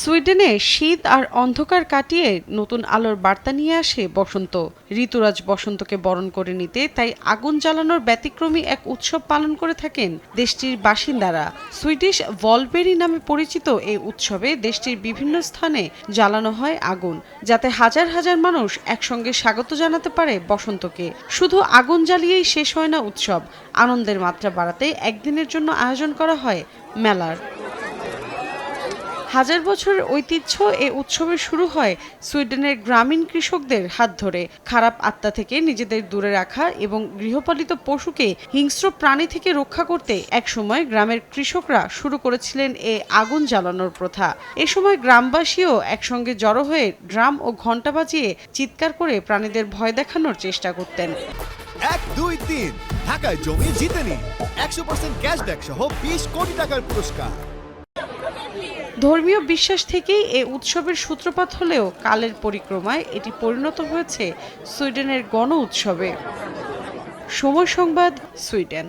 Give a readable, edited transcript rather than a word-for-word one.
সুইডেনে শীত আর অন্ধকার কাটিয়ে নতুন আলোর বার্তা নিয়ে আসে বসন্ত। ঋতুরাজ বসন্তকে বরণ করে নিতে তাই আগুন জ্বালানোর ব্যতিক্রমী এক উৎসব পালন করে থাকেন দেশটির বাসিন্দারা। সুইডিশ ভলবেরি নামে পরিচিত এই উৎসবে দেশটির বিভিন্ন স্থানে জ্বালানো হয় আগুন, যাতে হাজার হাজার মানুষ একসঙ্গে স্বাগত জানাতে পারে বসন্তকে। শুধু আগুন জ্বালিয়েই শেষ হয় না উৎসব, আনন্দের মাত্রা বাড়াতে একদিনের জন্য আয়োজন করা হয় মেলার। হাজার বছরের ঐতিহ্য এ উৎসবের শুরু হয় সুইডেনের গ্রামীণ কৃষকদের হাত ধরে। খারাপ আত্মা থেকে নিজেদের দূরে রাখা এবং গৃহপালিত পশুকে হিংস্র প্রাণী থেকে রক্ষা করতে একসময় গ্রামের কৃষকরা শুরু করেছিলেন এ আগুন জ্বালানোর প্রথা। এ সময় গ্রামবাসীও একসঙ্গে জড়ো হয়ে ড্রাম ও ঘণ্টা বাজিয়ে চিৎকার করে প্রাণীদের ভয় দেখানোর চেষ্টা করতেন। 1, 2, 3 ঢাকায় জমি জিতে নিন 100% ক্যাশব্যাক সহ 20 কোটি টাকার পুরস্কার। ধর্মীয় বিশ্বাস থেকেই এ উৎসবের সূত্রপাত হলেও কালের পরিক্রমায় এটি পরিণত হয়েছে সুইডেনের গণ উৎসবে। সময় সংবাদ, সুইডেন।